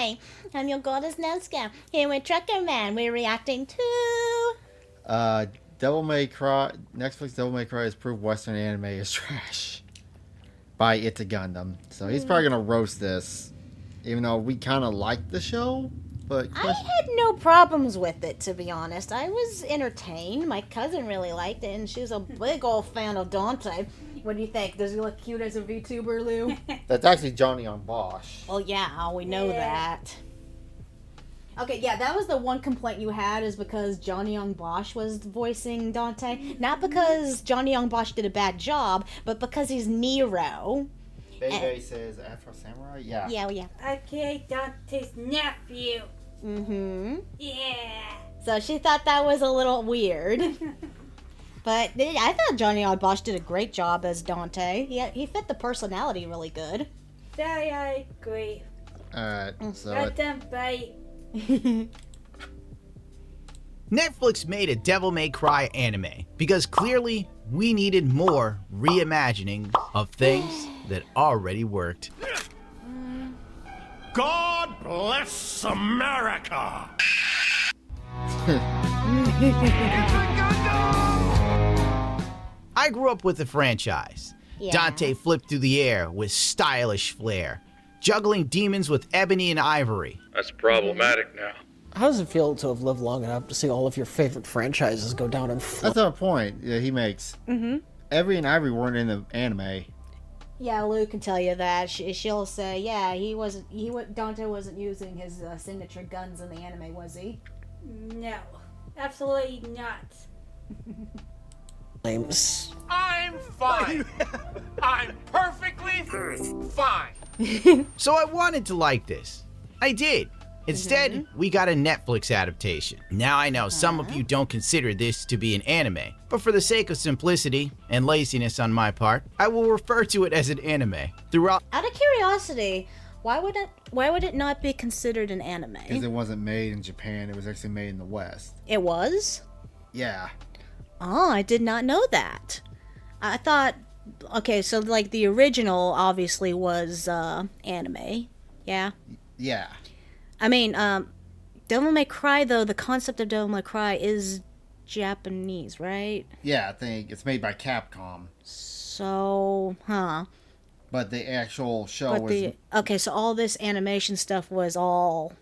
Hi, I'm your goddess Nesca. Here with Trucker Man. We're reacting to... Devil May Cry. Netflix Devil May Cry has proved Western anime is trash by It'sAGundam. So he's probably gonna roast this, even though we kind of like the show. But I had no problems with it, to be honest. I was entertained. My cousin really liked it, and she was a big old fan of Dante. What do you think? Does he look cute as a VTuber, Lou? that's actually Johnny on Bosch. Oh, yeah, we know that. Okay, yeah, that was the one complaint you had, is because Johnny Young Bosch was voicing Dante. Not because Johnny Young Bosch did a bad job, but because he's Nero. Bebe says Afro Samurai? Yeah. Yeah. Okay, Dante's nephew. Mm-hmm. Yeah. So she thought that was a little weird. But I thought Johnny Young Bosch did a great job as Dante. He fit the personality really good. That I agree. Alright, so... Let them bite. Netflix made a Devil May Cry anime because clearly we needed more reimagining of things that already worked. God bless America! I grew up with the franchise. Yeah. Dante flipped through the air with stylish flair, juggling demons with ebony and ivory. That's problematic now. How does it feel to have lived long enough to see all of your favorite franchises go down in flames? That's our point that he makes. Mm-hmm. Every and Ivory weren't in the anime. Yeah, Lou can tell you that. She'll say, yeah, Dante wasn't using his signature guns in the anime, was he? No, absolutely not. I'm fine. I'm perfectly fine. So I wanted to like this. I did. Instead, we got a Netflix adaptation. Now I know some of you don't consider this to be an anime, but for the sake of simplicity and laziness on my part, I will refer to it as an anime. Throughout Out of curiosity, why would it not be considered an anime? Because it wasn't made in Japan, it was actually made in the West. It was? Yeah. Oh, I did not know that. I thought, okay, so like the original obviously was anime, yeah? Yeah. I mean, Devil May Cry, though, the concept of Devil May Cry is Japanese, right? Yeah, I think it's made by Capcom. So, But the actual show was... Okay, so all this animation stuff was all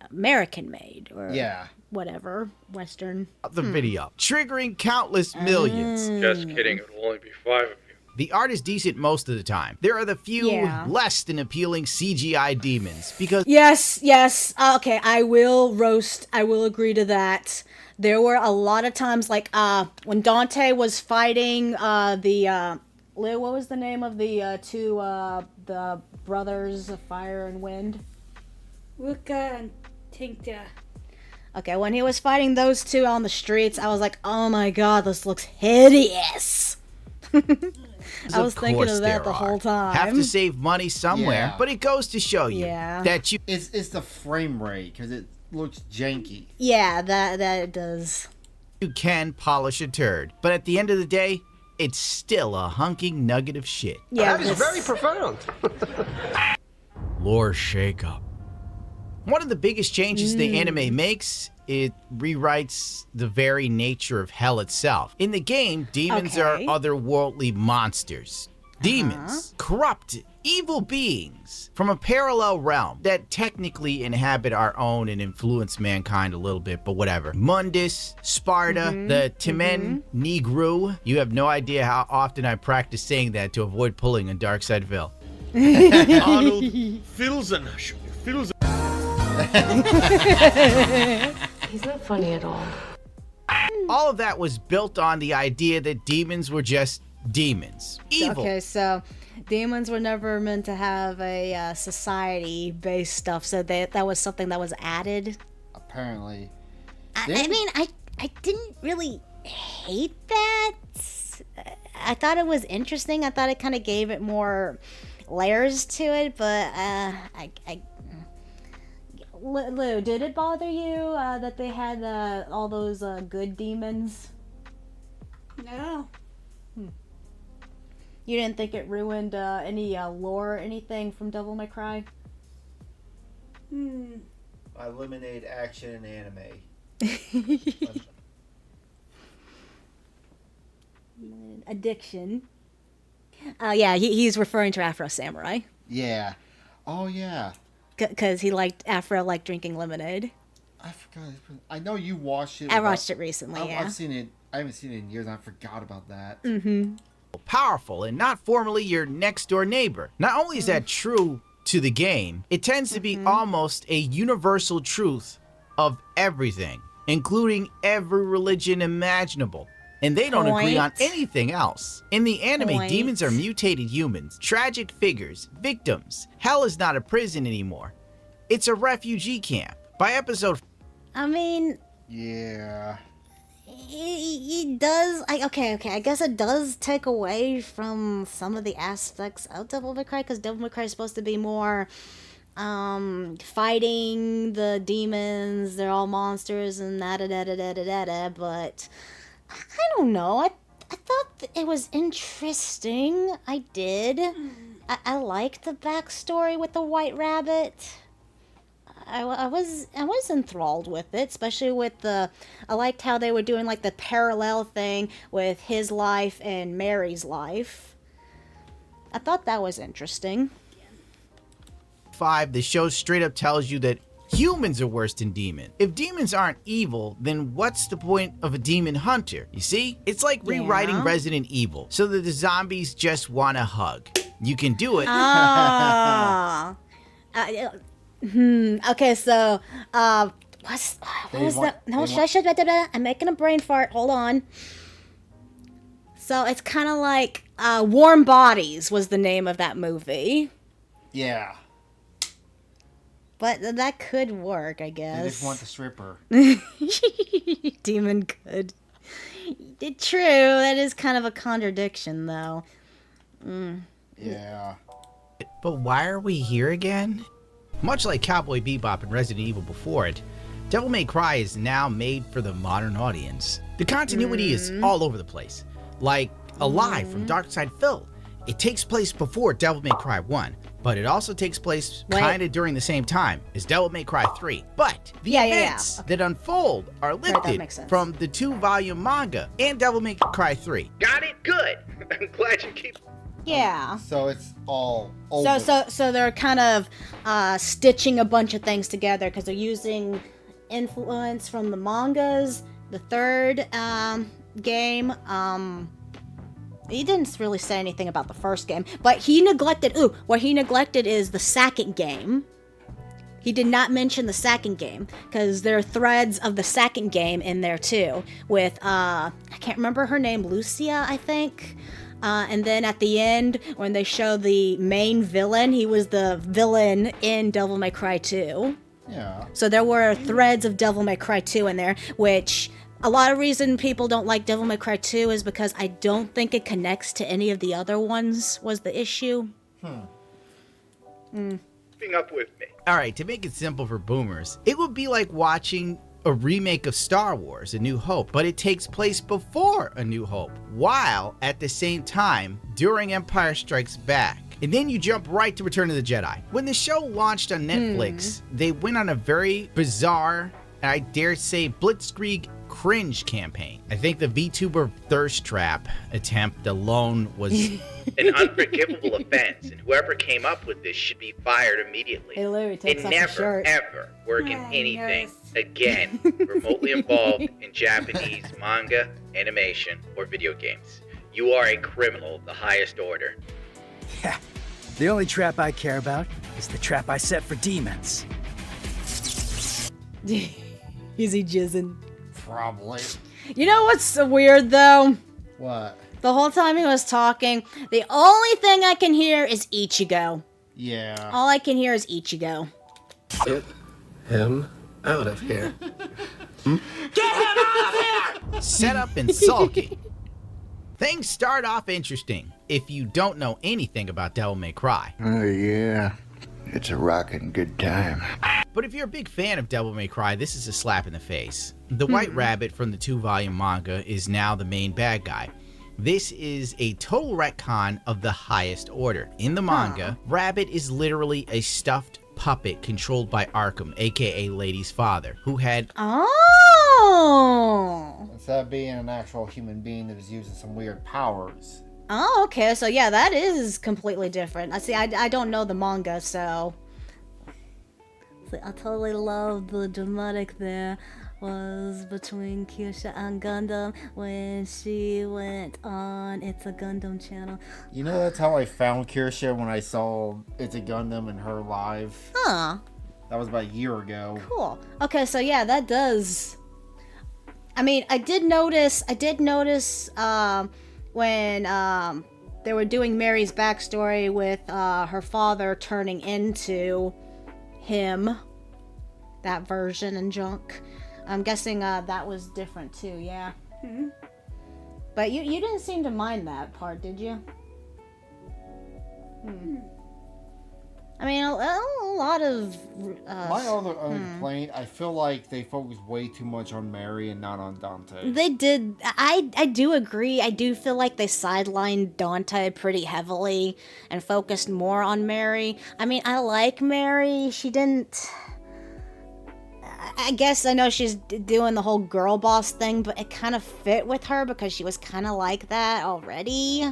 American made, or Yeah. whatever, Western. the video, triggering countless millions. Just kidding, it will only be 5 of you. The art is decent most of the time. There are the few less than appealing CGI demons because Yes. Okay, I will agree to that. There were a lot of times, like, when Dante was fighting, Lou, what was the name of the two, the brothers of Fire and Wind? Ruka and Tinka. Okay, when he was fighting those two on the streets, I was like, oh my god, this looks hideous. I was thinking of that the whole time. Have to save money somewhere, Yeah. but it goes to show you that you It's the frame rate, because it looks janky. Yeah, that it does. can polish a turd, but at the end of the day, it's still a hunking nugget of shit. Yeah, That is very profound. Lore shakeup. One of the biggest changes the anime makes, it rewrites the very nature of hell itself. In the game, demons are otherworldly monsters. Demons, corrupt, evil beings from a parallel realm that technically inhabit our own and influence mankind a little bit, but whatever. Mundus, Sparta, the Timen, Negru. You have no idea how often I practice saying that to avoid pulling on Darksideville. Arnold Filzen. He's not funny at all. All of that was built on the idea that demons were just demons. Evil. Okay, so demons were never meant to have a society-based stuff, so that was something that was added. Apparently. I mean, I didn't really hate that. I thought it was interesting. I thought it kind of gave it more layers to it, but Lou, did it bother you that they had all those good demons? No. You didn't think it ruined any lore or anything from Devil May Cry? I eliminate action and anime. Addiction. Yeah, he's referring to Afro Samurai. Yeah. Oh yeah. Because he liked Afro like drinking lemonade. I forgot. I know you watched it. I watched it recently. I've seen it. I haven't seen it in years. I forgot about that. Powerful and not formally your next door neighbor. Not only is that true to the game, it tends to be almost a universal truth of everything, including every religion imaginable. And they don't agree on anything else. In the anime, demons are mutated humans, tragic figures, victims. Hell is not a prison anymore. It's a refugee camp. By episode... I mean... Yeah. It does... Okay. I guess it does take away from some of the aspects of Devil May Cry, because Devil May Cry is supposed to be more... fighting the demons, they're all monsters and but... I don't know. I thought it was interesting. I did. I liked the backstory with the White Rabbit. I was enthralled with it, especially with the... I liked how they were doing like the parallel thing with his life and Mary's life. I thought that was interesting. 5, the show straight up tells you that humans are worse than demons. If demons aren't evil, then what's the point of a demon hunter? You see? It's like rewriting Resident Evil so that the zombies just want a hug. You can do it. Okay, so, what was that? No, I'm making a brain fart. Hold on. So it's kind of like, Warm Bodies was the name of that movie. Yeah. But that could work, I guess. They just want the stripper. Demon good. True, that is kind of a contradiction, though. Yeah. But why are we here again? Much like Cowboy Bebop and Resident Evil before it, Devil May Cry is now made for the modern audience. The continuity is all over the place. Like Alive from Dark Side Phil. It takes place before Devil May Cry 1, but it also takes place kinda during the same time as Devil May Cry 3. But the events that unfold are lifted from the 2-volume manga and Devil May Cry 3. Got it? Good. I'm glad you keep... Yeah. So it's all over. So they're kind of stitching a bunch of things together because they're using influence from the mangas, the third game. He didn't really say anything about the first game, but he neglected... what he neglected is the second game. He did not mention the second game, because there are threads of the second game in there, too, with, I can't remember her name, Lucia, I think? And then at the end, when they show the main villain, he was the villain in Devil May Cry 2. Yeah. So there were threads of Devil May Cry 2 in there, which... A lot of reason people don't like Devil May Cry 2 is because I don't think it connects to any of the other ones, was the issue. Keeping up with me. Alright, to make it simple for boomers, it would be like watching a remake of Star Wars, A New Hope, but it takes place before A New Hope, while at the same time during Empire Strikes Back. And then you jump right to Return of the Jedi. When the show launched on Netflix, they went on a very bizarre, and I dare say blitzkrieg cringe campaign. I think the VTuber thirst trap attempt alone was an unforgivable offense, and whoever came up with this should be fired immediately. Hey, Louie, takes and off his never, shirt. ever work in anything again remotely involved in Japanese manga, animation, or video games. You are a criminal of the highest order. Yeah, the only trap I care about is the trap I set for demons. Is he jizzing? Probably. You know what's so weird, though? What? The whole time he was talking, the only thing I can hear is Ichigo. Yeah. All I can hear is Ichigo. Get him out of here. set up and sulking. Things start off interesting if you don't know anything about Devil May Cry. Oh yeah, it's a rockin' good time. But if you're a big fan of Devil May Cry, this is a slap in the face. The White Rabbit from the 2-volume manga is now the main bad guy. This is a total retcon of the highest order. In the manga, Rabbit is literally a stuffed puppet controlled by Arkham, aka Lady's father, who had instead of being an actual human being that is using some weird powers. Oh, okay. So yeah, that is completely different. I don't know the manga, so I totally love the dramatic there was between Kirsha and Gundam when she went on It'sAGundam channel. You know, that's how I found Kirsha when I saw It's a Gundam and her live. Huh. That was about a year ago. Cool. Okay, so yeah, that does. I mean, I did notice when they were doing Mary's backstory with her father turning into him, that version and junk. I'm guessing that was different too, yeah. Hmm? But you didn't seem to mind that part, did you? I mean, a lot of... My other complaint, I feel like they focus way too much on Mary and not on Dante. They did. I do agree. I do feel like they sidelined Dante pretty heavily and focused more on Mary. I mean, I like Mary. She didn't... I guess I know she's doing the whole girl boss thing, but it kind of fit with her because she was kind of like that already.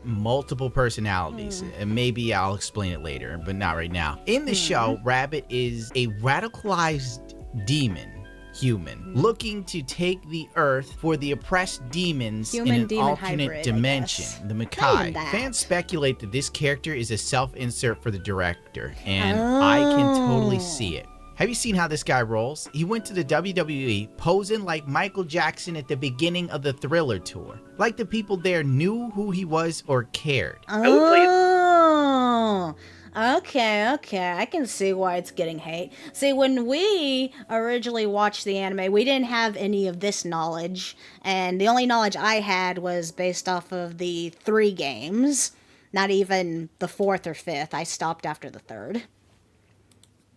Multiple personalities, and maybe I'll explain it later, but not right now. In the show, Rabbit is a radicalized demon human looking to take the Earth for the oppressed demons in an alternate hybrid, dimension, the Makai. Fans speculate that this character is a self-insert for the director, and I can totally see it. Have you seen how this guy rolls? He went to the WWE posing like Michael Jackson at the beginning of the Thriller tour. Like the people there knew who he was or cared. Oh, okay. I can see why it's getting hate. See, when we originally watched the anime, we didn't have any of this knowledge. And the only knowledge I had was based off of the 3 games. Not even the 4th or 5th. I stopped after the 3rd.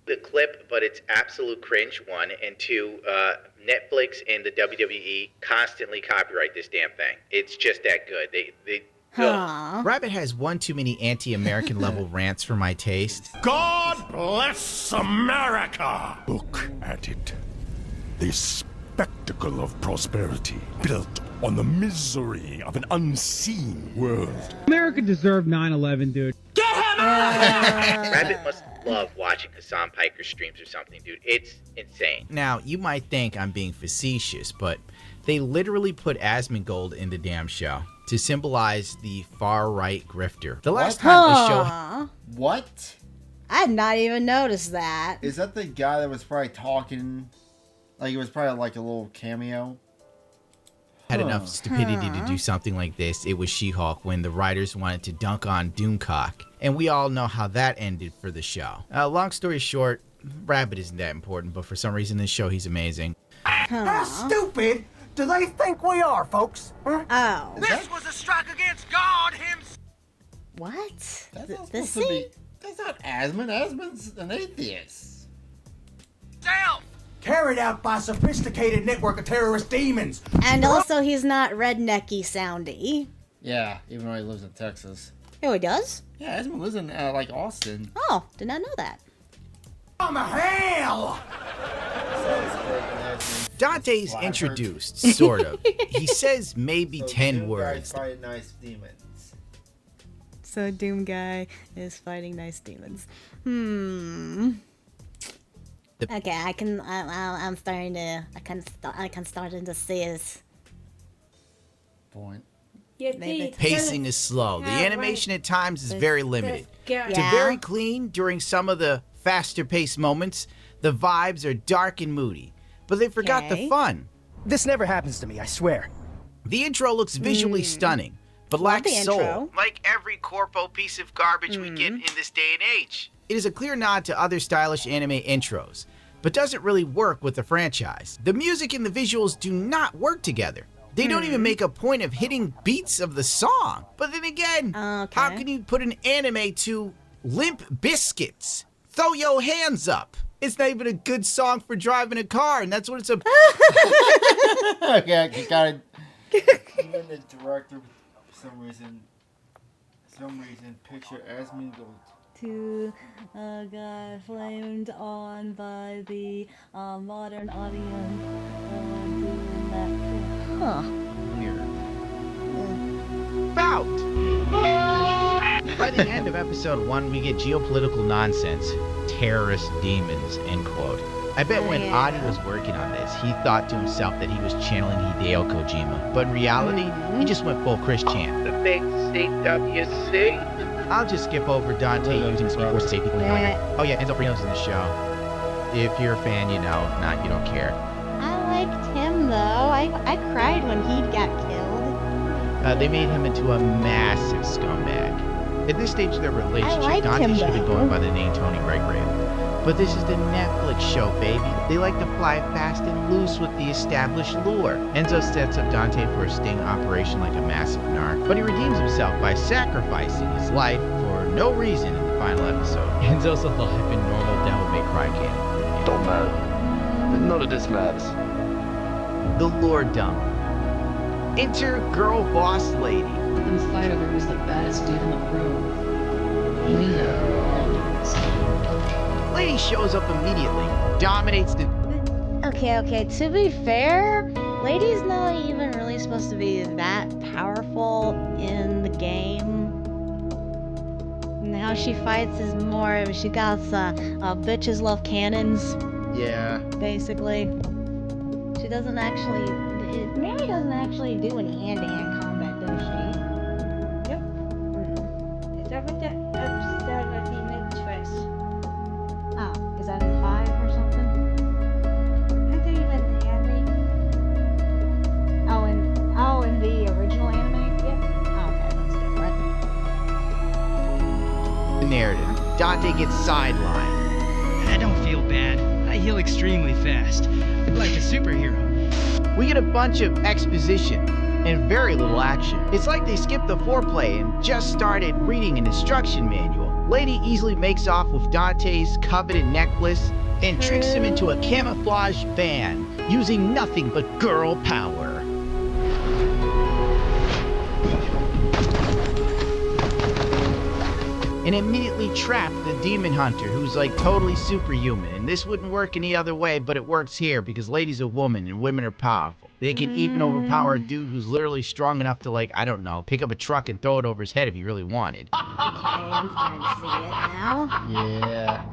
The clip, but it's absolute cringe, 1, and 2, Netflix and the WWE constantly copyright this damn thing. It's just that good. Rabbit has one too many anti-American level rants for my taste. God bless America! Look at it. The spectacle of prosperity built on the misery of an unseen world. America deserved 9/11, dude. Get him out! Rabbit must love watching Hassan Piker streams or something, dude. It's insane. Now, you might think I'm being facetious, but they literally put Asmongold in the damn show to symbolize the far-right grifter. The last time the show... What? I had not even noticed that. Is that the guy that was probably talking? Like, it was probably like a little cameo? Had enough stupidity to do something like this. It was She-Hulk when the writers wanted to dunk on Doomcock. And we all know how that ended for the show. Long story short, Rabbit isn't that important, but for some reason this show, he's amazing. How stupid do they think we are, folks? Huh? Oh. This was a strike against God himself! What? That's not Asmund. Asmund's an atheist. Self! Carried out by a sophisticated network of terrorist demons. And also, he's not rednecky soundy. Yeah, even though he lives in Texas. Oh, he does? Yeah, Asmund lives in, like, Austin. Oh, did not know that. From hell! Dante's introduced, sort of. He says maybe 10 words. Fighting nice demons. So Doom Guy is fighting nice demons. Okay, I'm starting to, I can starting to see his point. Pacing is slow. The animation at times is very limited. Yeah. To very clean during some of the faster paced moments, the vibes are dark and moody. But they forgot the fun. This never happens to me, I swear. The intro looks visually stunning, but lacks soul. Intro. Like every corpo piece of garbage we get in this day and age. It is a clear nod to other stylish anime intros, but doesn't really work with the franchise. The music and the visuals do not work together. They don't even make a point of hitting beats of the song. But then again, how can you put an anime to Limp Biscuits? Throw your hands up. It's not even a good song for driving a car, and that's what it's about. Okay, you gotta... Even the director, for some reason, picture Asmongold to got flamed on by the modern audience doing that. Huh. Bout! By the end of episode 1, we get geopolitical nonsense. Terrorist demons, end quote. I bet when Adi was working on this, he thought to himself that he was channeling Hideo Kojima. But in reality, he just went full Christian. The big CWC. I'll just skip over Dante using Speed Force to save people. Oh yeah, ends up Reno's in the show. If you're a fan, you know. If not, you don't care. I liked him though. I cried when he got killed. They made him into a massive scumbag. At this stage of their relationship, Dante him, should have been though. going by the name Tony Redgrave. But this is the Netflix show, baby. They like to fly fast and loose with the established lure. Enzo sets up Dante for a sting operation like a massive narc, but he redeems himself by sacrificing his life for no reason in the final episode. Enzo's alive in normal Devil May Cry canon. Don't matter. None of this matters. The lure dump. Enter girl boss lady. And Fighter was the baddest dude in the room. Lady shows up immediately, dominates the... Okay, to be fair, Lady's not even really supposed to be that powerful in the game. Now she fights is more, she got bitches love cannons, Yeah. basically. She doesn't actually, Mary doesn't actually do any hand-to-hand combat, does she? Is that what that episode of Demon Twist? Oh, is that in 5 or something? I think it was Henry. Oh, in the original anime? Yep. Oh, okay, that's different. the narrative. Dante gets sidelined. I don't feel bad. I heal extremely fast. Like a superhero. We get a bunch of exposition and very little action. It's like they skipped the foreplay and just started reading an instruction manual. Lady easily makes off with Dante's coveted necklace and tricks him into a camouflage van using nothing but girl power. And immediately trap the demon hunter, who's like totally superhuman. And this wouldn't work any other way, but it works here because Lady's a woman and women are powerful. They can even overpower a dude who's literally strong enough to, like, I don't know, pick up a truck and throw it over his head if he really wanted. Okay, I'm starting to see it now. Yeah.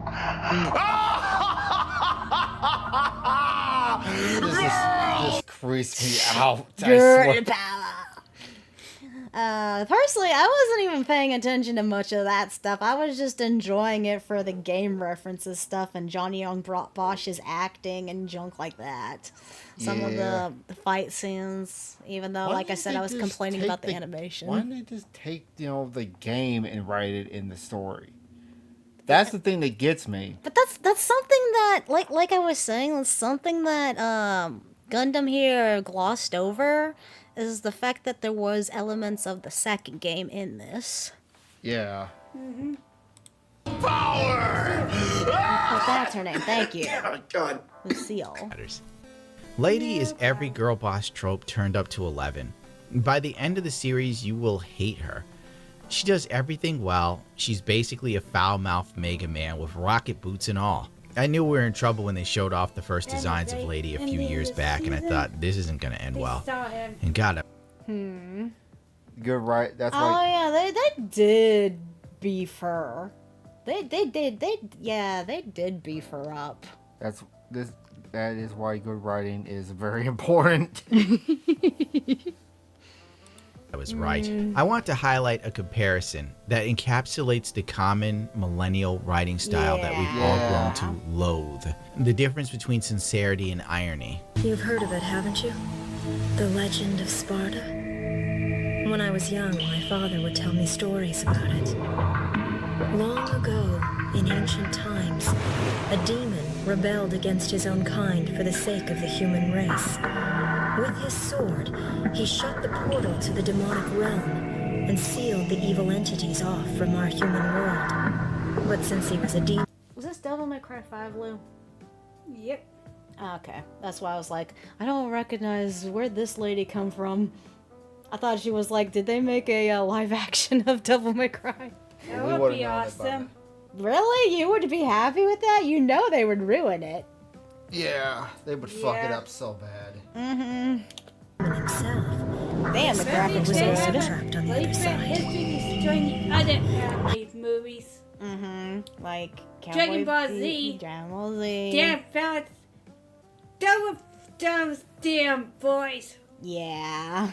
This creeps me out. I swear. Personally, I wasn't even paying attention to much of that stuff. I was just enjoying it for the game references stuff and Johnny Young Bosch's acting and junk like that. Some of the fight scenes, even though, like I said, I was complaining about the animation. Why didn't they just take, the game and write it in the story? That's the thing that gets me. But that's something that, like I was saying, that's something that Gundam here glossed over, is the fact that there was elements of the second game in this. Yeah. Power! Oh, that's her name. Thank you. Oh, God. Lucille. Lady is every girl boss trope turned up to 11. By the end of the series, you will hate her. She does everything well. She's basically a foul-mouthed Mega Man with rocket boots and all. I knew we were in trouble when they showed off the first designs of Lady a few years back, and I thought, this isn't going to end well. And got it. Good, right? That's Oh why. yeah, they did beef her. They did beef her up. That is why good writing is very important. I was right. I want to highlight a comparison that encapsulates the common millennial writing style that we've all grown to loathe. The difference between sincerity and irony. You've heard of it, haven't you? The legend of Sparta? When I was young, my father would tell me stories about it. Long ago, in ancient times, a demon rebelled against his own kind for the sake of the human race. With his sword, he shut the portal to the demonic realm and sealed the evil entities off from our human world. But since he was a demon... Was this Devil May Cry 5, Lou? Yep. Okay, that's why I was like, I don't recognize where'd this lady come from. I thought she was like, did they make a live action of Devil May Cry? That would be awesome. Really? You would be happy with that? You know they would ruin it. Yeah, they would fuck it up so bad. Mm-hmm. Damn, the graphics was were also good. trapped on the other side. History destroying the other anime movies. Mm-hmm. Like Dragon Ball Z. Dragon Ball Z. Damn fellas. Those damn boys. Yeah.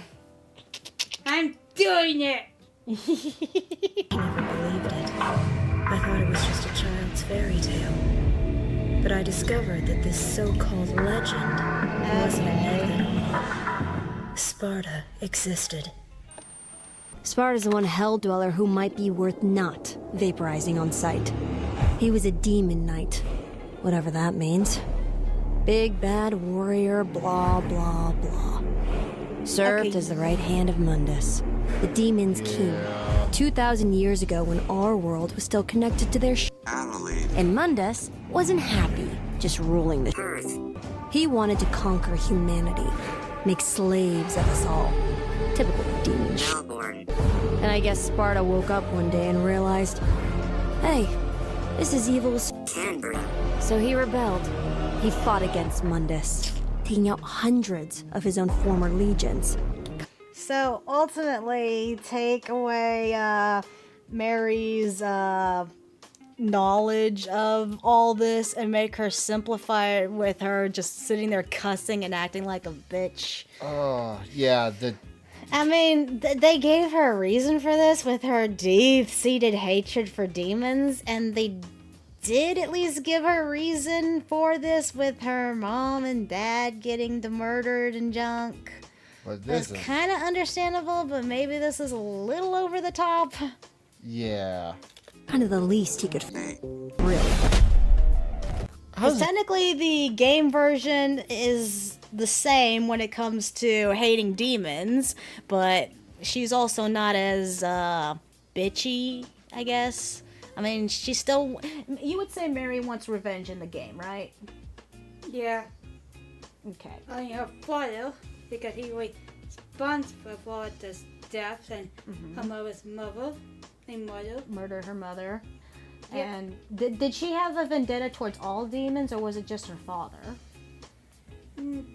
I'm doing it. I never believed it. I thought it was just a child's fairy tale. But I discovered that this so-called legend wasn't a myth at all. Sparta existed. Sparta's the one hell dweller who might be worth not vaporizing on sight. He was a demon knight, whatever that means. Big bad warrior, blah blah blah. Served as the right hand of Mundus, the demon's king. 2,000 years ago when our world was still connected to their and Mundus wasn't happy just ruling the earth. He wanted to conquer humanity, make slaves of us all. Typical demon And I guess Sparta woke up one day and realized, hey, this is evil as can be. So he rebelled. He fought against Mundus, taking out hundreds of his own former legions. So ultimately, take away Mary's knowledge of all this and make her simplify it with her just sitting there cussing and acting like a bitch. Oh, yeah, I mean, they gave her a reason for this with her deep-seated hatred for demons, and they did at least give her a reason for this with her mom and dad getting murdered and junk. But this It's is kind of understandable, but maybe this is a little over the top. Yeah. Kind of the least he could really. Because technically the game version is the same when it comes to hating demons, but she's also not as bitchy, I guess. I mean, she's still... You would say Mary wants revenge in the game, right? Yeah. Okay. On her father, because he was responsible for the death and her mother's mother. Murdered her mother. Yep. And did she have a vendetta towards all demons, or was it just her father?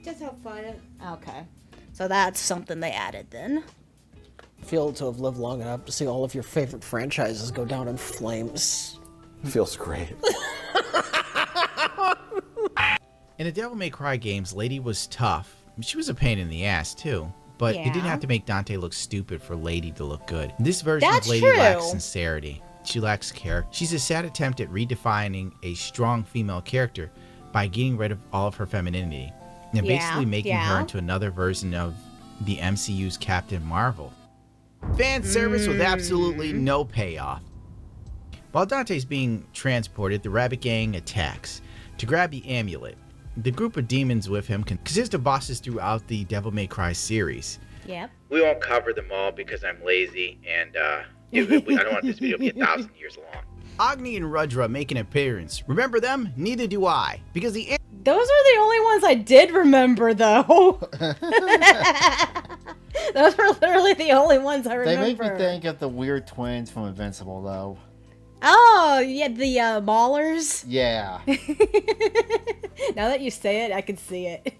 Just her father. Okay. So that's something they added then. Feel to have lived long enough to see all of your favorite franchises go down in flames. Feels great. In the Devil May Cry games, Lady was tough. She was a pain in the ass, too. But it didn't have to make Dante look stupid for Lady to look good. This version of Lady lacks sincerity. She lacks character. She's a sad attempt at redefining a strong female character by getting rid of all of her femininity. And basically making her into another version of the MCU's Captain Marvel. Fan service with absolutely no payoff. While Dante's being transported, the Rabbit Gang attacks to grab the amulet. The group of demons with him consist of bosses throughout the Devil May Cry series. Yep. We won't cover them all because I'm lazy and I don't want this video to be 1,000 years long. Agni and Rudra make an appearance. Remember them? Neither do I. Because those are the only ones I did remember, though. Those were literally the only ones I remember. They make me think of the weird twins from Invincible, though. Oh, yeah, the Maulers. Yeah. Now that you say it, I can see it.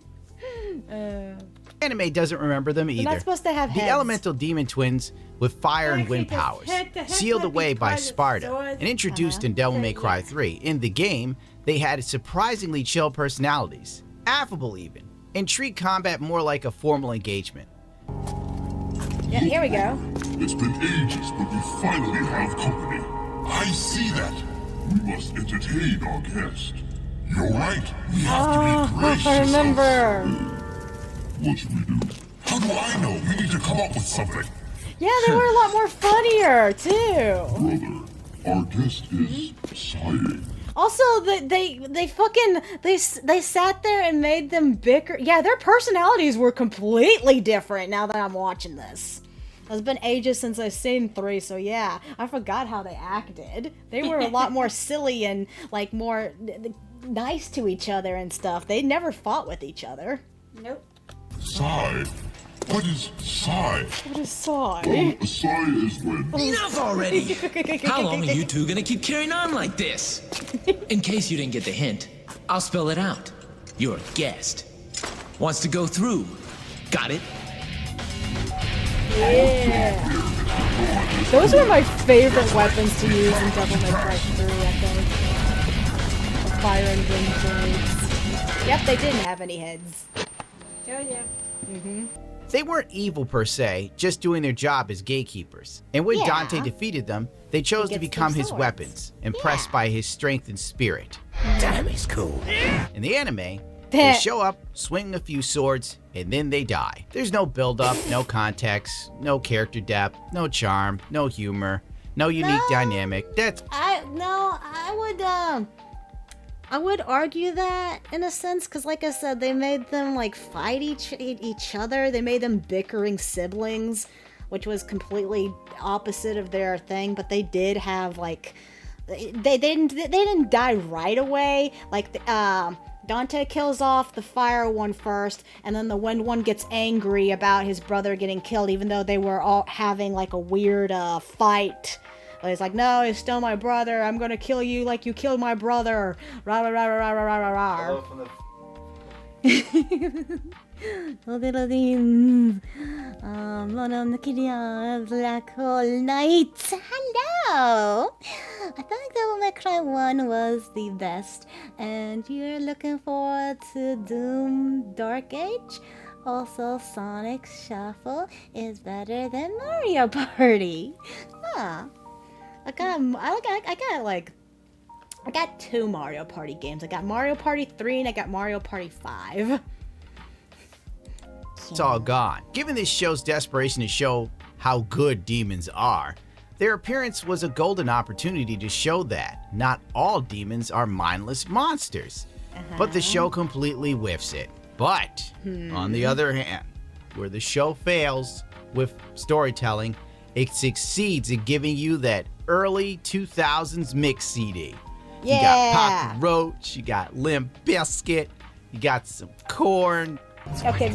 Anime doesn't remember them either. They're not supposed to have The heads. elemental demon twins with fire and wind powers, sealed away by Sparta, and introduced in Devil May Cry 3. In the game, they had surprisingly chill personalities, affable even, and treat combat more like a formal engagement. Yeah, here we go. It's been ages, but we finally have company. I see that. We must entertain our guest. You're right. We have to be gracious. I remember. What should we do? How do I know? We need to come up with something. Yeah, they were a lot more funnier too. Brother, our guest is sighing. Also, they sat there and made them bicker. Yeah, their personalities were completely different now that I'm watching this. It's been ages since I've seen 3, so yeah, I forgot how they acted. They were a lot more silly and like more nice to each other and stuff. They never fought with each other. Nope. Sigh. What is Psy? What is Psy? Psy is when... Enough already! How long are you two gonna keep carrying on like this? In case you didn't get the hint, I'll spell it out. You're a guest. Wants to go through. Got it? Yeah. Those were my favorite weapons to use in Devil May Cry 3, I think. The fire and wind blades. Yep, they didn't have any heads. Oh yeah. They weren't evil per se, just doing their job as gatekeepers. And when Yeah. Dante defeated them, they chose to gets become their his swords. weapons, impressed by his strength and spirit. Damn, he's cool. In the anime, they show up, swing a few swords, and then they die. There's no build-up, no context, no character depth, no charm, no humor, no unique dynamic. That's I would argue that in a sense, because like I said, they made them like fight each other. They made them bickering siblings, which was completely opposite of their thing. But they did have like they didn't die right away. Like Dante kills off the fire one first, and then the wind one gets angry about his brother getting killed, even though they were all having like a weird fight. But he's like, no, he's still my brother. I'm gonna kill you like you killed my brother. Rah rah rah rah rah rah rah rah. Black hole night. Hello. I think Devil May Cry 1 was the best, and you're looking forward to Doom Dark Age. Also, Sonic Shuffle is better than Mario Party. Huh. I got two Mario Party games. I got Mario Party 3 and I got Mario Party 5. It's all gone. Given this show's desperation to show how good demons are, their appearance was a golden opportunity to show that not all demons are mindless monsters. But the show completely whiffs it. But, on the other hand, where the show fails with storytelling, it succeeds in giving you that early 2000s mix CD. Yeah. You got Papa Roach, you got Limp Bizkit, you got some Korn. Okay,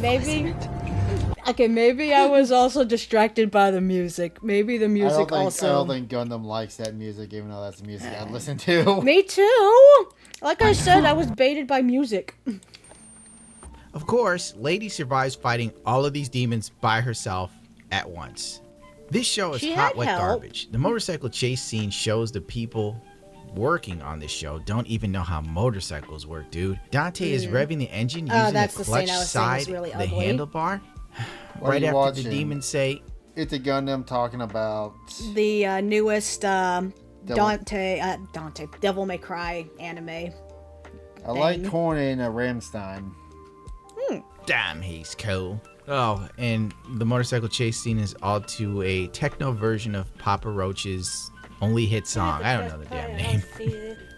maybe I was also distracted by the music. Maybe the music I also. don't think Gundam likes that music, even though that's the music I listen to. Me too. Like I said, I was baited by music. Of course, Lady survives fighting all of these demons by herself at once. This show is She hot had like help. garbage. The motorcycle chase scene shows the people working on this show don't even know how motorcycles work, dude. Dante is revving the engine using that's the the scene clutch I was saying was side, really the ugly. handlebar. What are Right you after watching? the demons say, It's a Gundam talking about... The newest Devil May Cry anime. I like thing. Korn and Ramstein. damn, he's cool. Oh, and the motorcycle chase scene is all to a techno version of Papa Roach's only hit song. I don't know the damn name.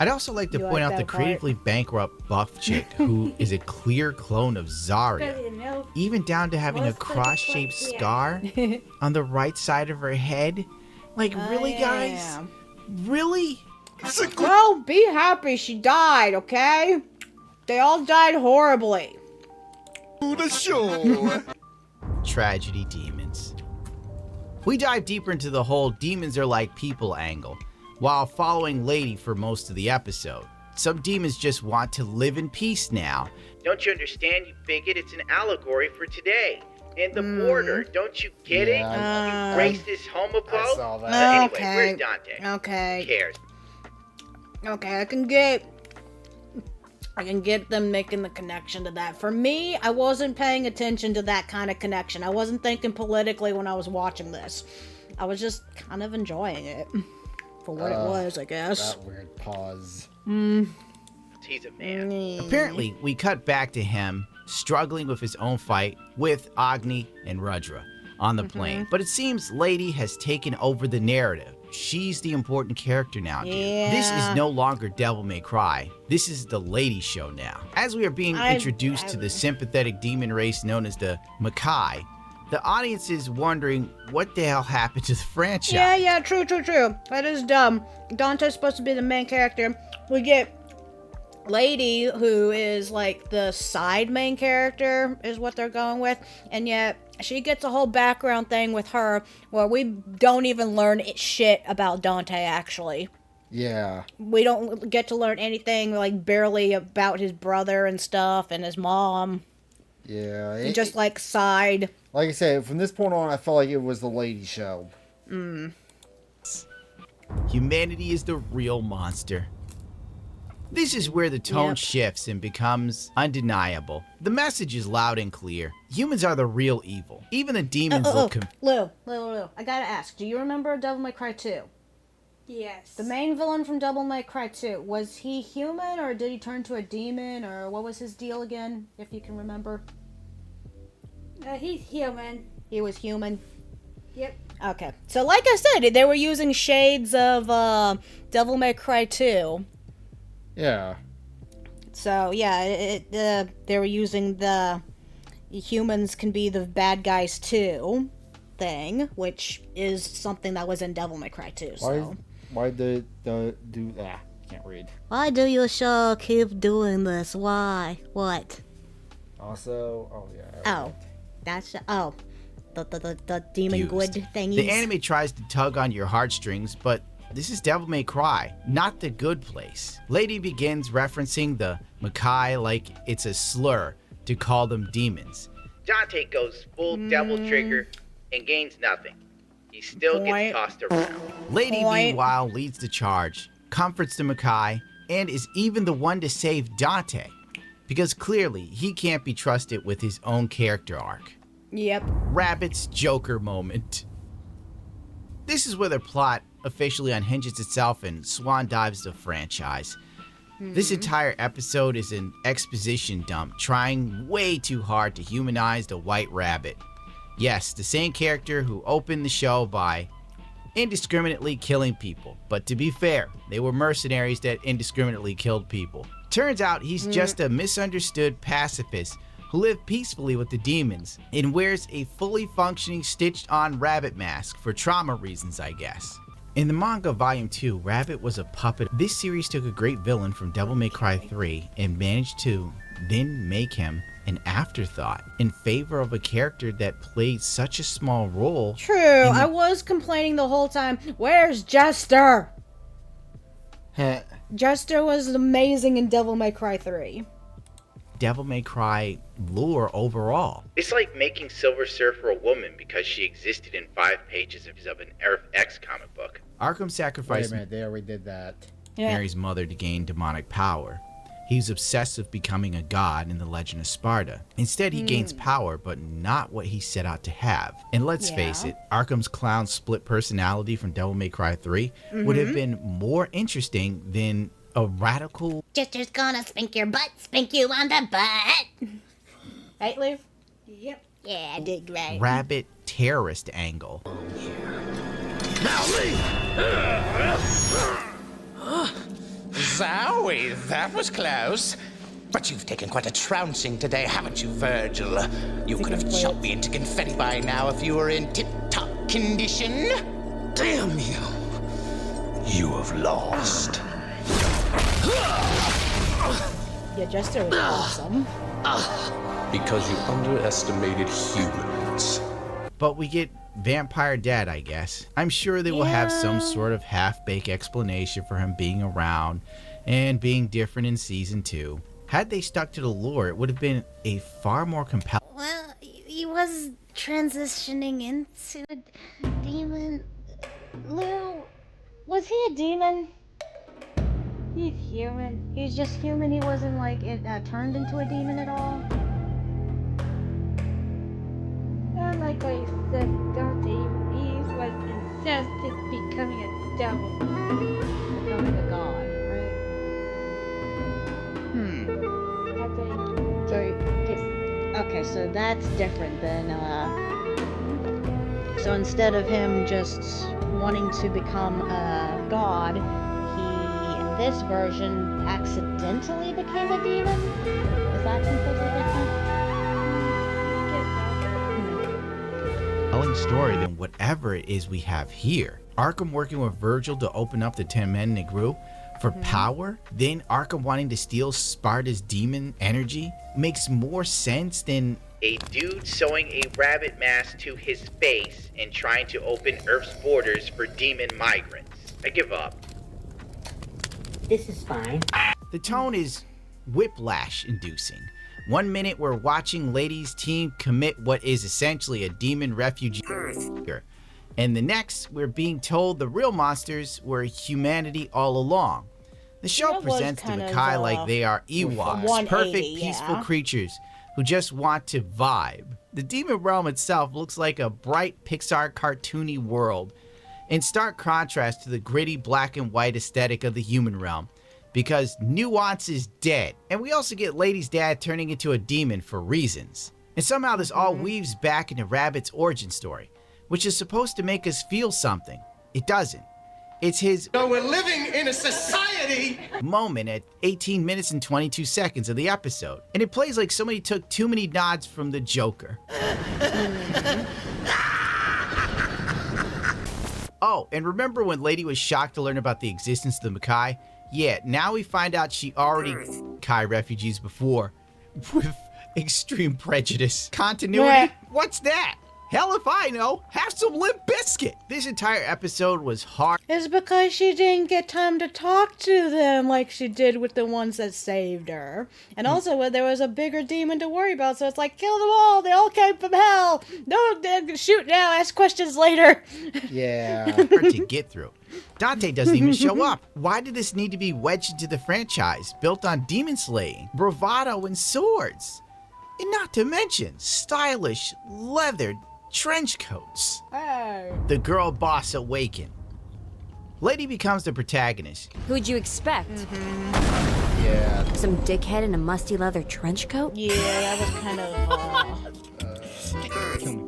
I'd also like to You point like out the that part? creatively bankrupt buff chick who is a clear clone of Zarya, even down to having a cross-shaped scar on the right side of her head. Like, really, guys? Really? Well, be happy she died, okay? They all died horribly. The show. Tragedy demons. We dive deeper into the whole demons are like people angle, while following Lady for most of the episode. Some demons just want to live in peace now. Don't you understand, you bigot? It's an allegory for today. And the border, don't you get it? You racist homophobe? I saw that. Anyway, Okay. where's Dante? Okay. Who cares? Okay, I can get them making the connection to that. For me, I wasn't paying attention to that kind of connection. I wasn't thinking politically when I was watching this. I was just kind of enjoying it for what it was, I guess. That weird pause. He's a man. Apparently, we cut back to him struggling with his own fight with Agni and Rudra on the plane. But it seems Lady has taken over the narrative. She's the important character now, dude. This is no longer Devil May Cry. This is the Lady show now. As we are being introduced to the sympathetic demon race known as the Makai, the audience is wondering what the hell happened to the franchise. Yeah, true. That is dumb. Dante's supposed to be the main character. We get lady who is like the side main character is what they're going with, and yet she gets a whole background thing with her where we don't even learn shit about Dante actually. Yeah. We don't get to learn anything, like barely about his brother and stuff and his mom. Yeah. And just like side. Like I said, from this point on, I felt like it was the lady show. Humanity is the real monster. This is where the tone shifts and becomes undeniable. The message is loud and clear. Humans are the real evil. Even the demons look Lou, I gotta ask, do you remember Devil May Cry 2? Yes. The main villain from Devil May Cry 2, was he human or did he turn to a demon, or what was his deal again, if you can remember? He's human. He was human? Yep. Okay. So like I said, they were using shades of Devil May Cry 2. Yeah. So yeah, they were using the humans can be the bad guys too thing, which is something that was in Devil May Cry 2. So. Why do that? Can't read. Why do you sure keep doing this? Why? What? Also, That's the demon good thingies. The anime tries to tug on your heartstrings, but this is Devil May Cry, not the good place. Lady begins referencing the Makai like it's a slur to call them demons. Dante goes full devil trigger and gains nothing. He still gets tossed around. Lady, meanwhile, leads the charge, comforts the Makai, and is even the one to save Dante, because clearly he can't be trusted with his own character arc. Yep. Rabbit's Joker moment. This is where the plot officially unhinges itself and swan dives the franchise. This entire episode is an exposition dump, trying way too hard to humanize the White Rabbit. Yes, the same character who opened the show by indiscriminately killing people. But to be fair, they were mercenaries that indiscriminately killed people. Turns out he's just a misunderstood pacifist who lived peacefully with the demons and wears a fully functioning stitched-on rabbit mask for trauma reasons, I guess. In the manga Volume 2, Rabbit was a puppet. This series took a great villain from Devil May Cry 3 and managed to then make him an afterthought in favor of a character that played such a small role. True, I was complaining the whole time, where's Jester? Jester was amazing in Devil May Cry 3. Devil May Cry lore overall. It's like making Silver Surfer a woman because she existed in 5 pages of an Earth X comic book. Arkham sacrificed Wait a minute, they already did that. Mary's mother to gain demonic power. He's obsessed with becoming a god in the Legend of Sparta. Instead, he gains power, but not what he set out to have. And let's face it, Arkham's clown split personality from Devil May Cry 3 would have been more interesting than a radical... Jester's gonna spank your butt, spank you on the butt. Right, Lou? Yep. Yeah, I did right. rabbit terrorist angle. Zowie, that was close. But you've taken quite a trouncing today, haven't you, Virgil? You could have chopped me into confetti by now if you were in tip-top condition. Damn you. You have lost. Yeah, Jester was awesome. Because you underestimated humans. But we get Vampire Dad, I guess. I'm sure they will have some sort of half-baked explanation for him being around and being different in Season 2. Had they stuck to the lore, it would have been a far more compelling... Well, he was transitioning into a demon. Lou, was he a demon? He's human. He's just human, he wasn't like turned into a demon at all? Not like I said, Dante, he was incensed at becoming a devil. Becoming a god, right? Okay, so that's different than, so instead of him just wanting to become a god, he, in this version, accidentally became a demon? Is that completely different? Telling story than whatever it is we have here. Arkham working with Virgil to open up the 10 men Negru For power, then Arkham wanting to steal Sparta's demon energy makes more sense than a dude sewing a rabbit mask to his face and trying to open Earth's borders for demon migrants. I give up. This is fine. The tone is whiplash-inducing. 1 minute we're watching Lady's team commit what is essentially a demon refugee, and the next we're being told the real monsters were humanity all along. The show presents the Makai like they are Ewoks, perfect, peaceful creatures who just want to vibe. The demon realm itself looks like a bright Pixar cartoony world, in stark contrast to the gritty black and white aesthetic of the human realm, because nuance is dead. And we also get Lady's dad turning into a demon for reasons. And somehow this all weaves back into Rabbit's origin story, which is supposed to make us feel something. It doesn't. It's his "No, we're living in a society" moment at 18 minutes and 22 seconds of the episode. And it plays like somebody took too many nods from the Joker. Oh, and remember when Lady was shocked to learn about the existence of the Makai? Yeah, now we find out she already Makai refugees before with extreme prejudice. Continuity? What's that? Hell if I know. Have some Limp Bizkit. This entire episode was hard. It's because she didn't get time to talk to them like she did with the ones that saved her. And also, there was a bigger demon to worry about, so it's like, kill them all. They all came from hell. No, shoot now. Ask questions later. Yeah. Hard to get through. Dante doesn't even show up. Why did this need to be wedged into the franchise, built on demon slaying, bravado, and swords? And not to mention stylish, leather trench coats. The girl boss awakened. Lady becomes the protagonist. Who'd you expect? Yeah. Some dickhead in a musty leather trench coat? Yeah, that was kind of...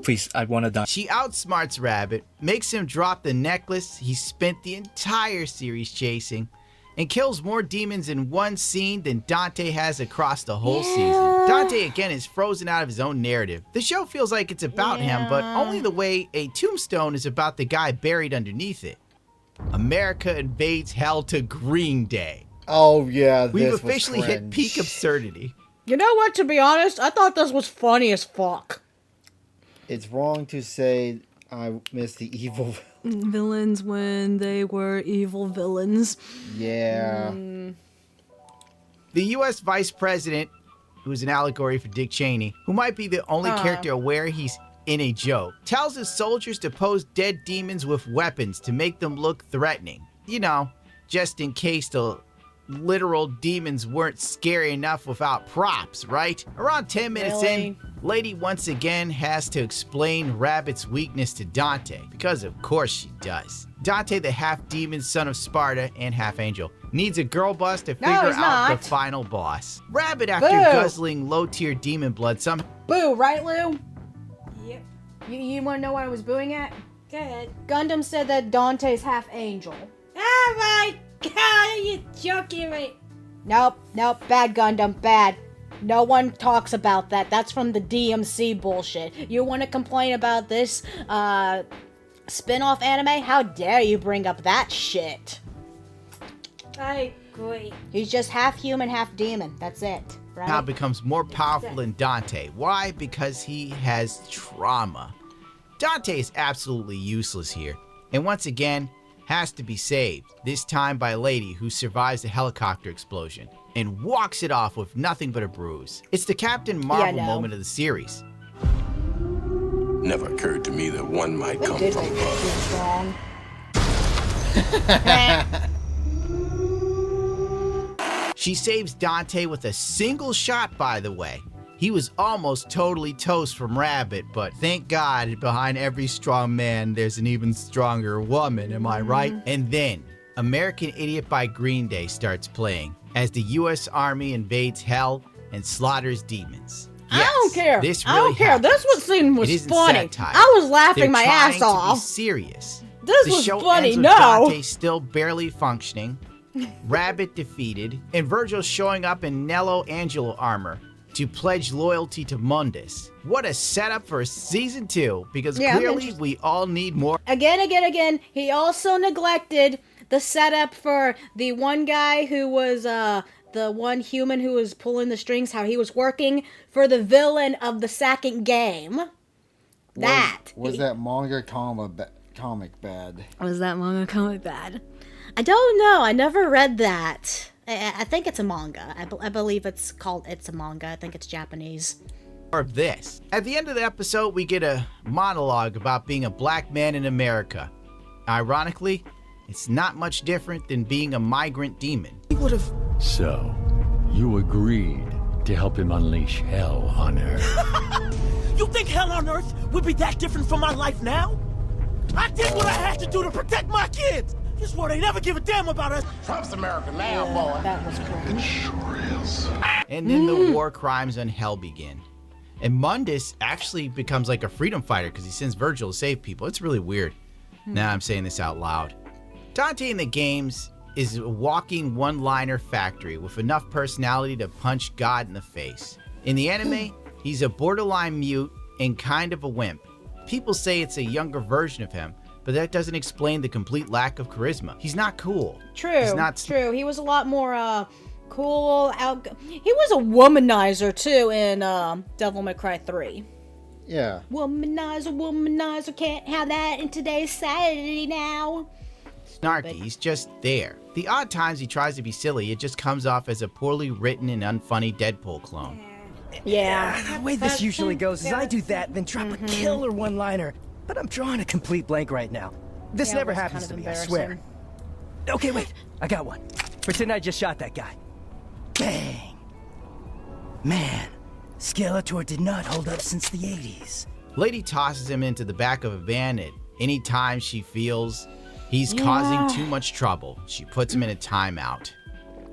Please, I want to die. She outsmarts Rabbit, makes him drop the necklace he spent the entire series chasing, and kills more demons in one scene than Dante has across the whole season. Dante again is frozen out of his own narrative. The show feels like it's about him, but only the way a tombstone is about the guy buried underneath it. America invades hell to Green Day. Oh yeah, We've officially hit peak absurdity. You know what, to be honest, I thought this was funny as fuck. It's wrong to say I miss the evil villains when they were evil villains. Yeah. The U.S. Vice President, who's an allegory for Dick Cheney, who might be the only character aware he's in a joke, tells his soldiers to pose dead demons with weapons to make them look threatening. You know, just in case the literal demons weren't scary enough without props, right? Around 10 minutes in, Lady once again has to explain Rabbit's weakness to Dante, because of course she does. Dante, the half-demon son of Sparta and half-angel, needs a girl boss to figure out the final boss. Rabbit, after guzzling low-tier demon blood, Boo, right, Lou? Yep. You want to know what I was booing at? Go ahead. Gundam said that Dante's half-angel. Oh my god, you joking me? Nope, bad Gundam, bad. No one talks about that. That's from the DMC bullshit. You want to complain about this spin-off anime? How dare you bring up that shit? I agree. He's just half human, half demon. That's it, right? now becomes more powerful than Dante. Why? Because he has trauma. Dante is absolutely useless here, and once again, has to be saved, this time by a lady who survives the helicopter explosion and walks it off with nothing but a bruise. It's the Captain Marvel moment of the series. Never occurred to me that one might come from above. She saves Dante with a single shot, by the way. He was almost totally toast from Rabbit, but thank God behind every strong man, there's an even stronger woman, am I right? And then, American Idiot by Green Day starts playing as the U.S. Army invades hell and slaughters demons. Yes, I don't care. This really I don't care. happens. This one scene was It isn't funny. satire. I was laughing They're my trying ass to off. be serious. This The was show funny. ends with No. Dante still barely functioning, Rabbit defeated, and Virgil showing up in Nello Angelo armor to pledge loyalty to Mundus. What a setup for season 2, because clearly we all need more. Again, he also neglected the setup for the one guy who was the one human who was pulling the strings, how he was working for the villain of the second game. Was that manga comic bad? Was that manga comic bad? I don't know. I never read that. I think it's a manga. I believe it's called It's a Manga. I think it's Japanese. Or this. At the end of the episode, we get a monologue about being a black man in America. Ironically, it's not much different than being a migrant demon. He would have. So, you agreed to help him unleash hell on Earth. You think hell on Earth would be that different from my life now? I did what I had to do to protect my kids. This war they never give a damn about us. Trump's America now, boy. That was cool. It sure is. And then the war crimes on hell begin. And Mundus actually becomes like a freedom fighter because he sends Virgil to save people. It's really weird. Now I'm saying this out loud. Dante in the games is a walking one-liner factory with enough personality to punch God in the face. In the anime, he's a borderline mute and kind of a wimp. People say it's a younger version of him, but that doesn't explain the complete lack of charisma. He's not cool. True. He's not true. He was a lot more cool. He was a womanizer too in Devil May Cry 3. Yeah. Womanizer, can't have that in today's society now. Snarky, he's just there. The odd times he tries to be silly, it just comes off as a poorly written and unfunny Deadpool clone. Yeah. The way this usually goes is I do that, then drop a killer one-liner. But I'm drawing a complete blank right now. This never happens to me, I swear. Okay, wait. I got one. Pretend I just shot that guy. Bang. Man, Skeletor did not hold up since the 80s. Lady tosses him into the back of a van at any time she feels he's causing too much trouble. She puts him in a timeout.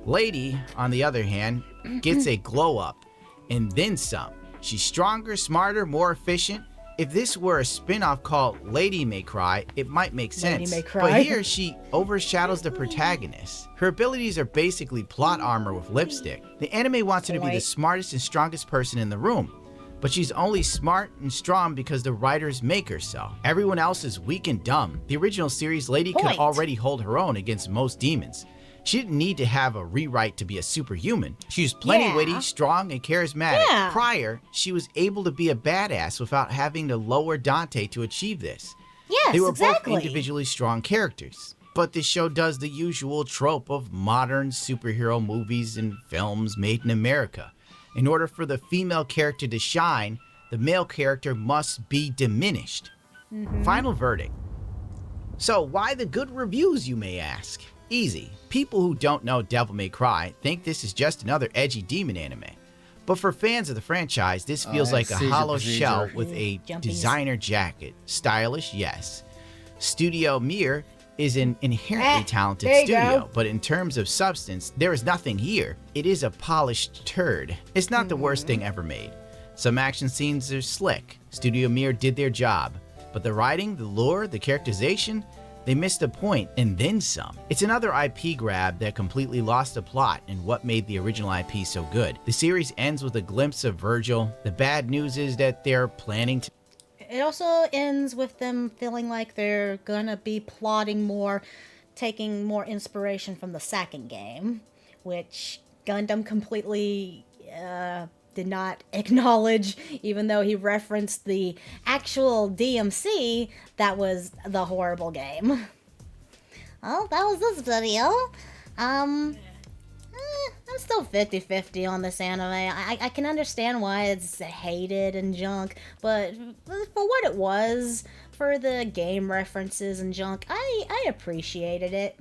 Lady, on the other hand, gets a glow up and then some. She's stronger, smarter, more efficient. If this were a spin-off called Lady May Cry, it might make sense. May Cry. But here she overshadows the protagonist. Her abilities are basically plot armor with lipstick. The anime wants her to be the smartest and strongest person in the room. But she's only smart and strong because the writers make her so. Everyone else is weak and dumb. The original series, Lady could already hold her own against most demons. She didn't need to have a rewrite to be a superhuman. She was plenty witty, strong, and charismatic. Prior, she was able to be a badass without having to lower Dante to achieve this. Yes, they were both individually strong characters. But this show does the usual trope of modern superhero movies and films made in America. In order for the female character to shine, the male character must be diminished. Final verdict. So why the good reviews, you may ask? Easy. People who don't know Devil May Cry think this is just another edgy demon anime. But for fans of the franchise, this feels like a hollow shell with a designer jacket. Stylish, yes. Studio Mir is an inherently talented studio, but in terms of substance, there is nothing here. It is a polished turd. It's not the worst thing ever made. Some action scenes are slick. Studio Mir did their job. But the writing, the lore, the characterization, they missed the point and then some. It's another IP grab that completely lost the plot and what made the original IP so good. The series ends with a glimpse of Virgil. The bad news is that they're planning to... It also ends with them feeling like they're gonna be plotting more, taking more inspiration from the second game, which Gundam completely did not acknowledge, even though he referenced the actual DMC that was the horrible game. Well, that was this video. I'm still 50-50 on this anime. I can understand why it's hated and junk, but for what it was, for the game references and junk, I appreciated it.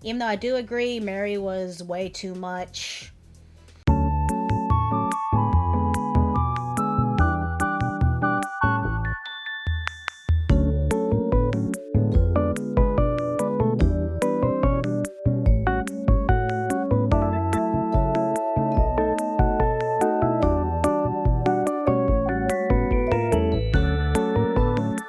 Even though I do agree Mary was way too much.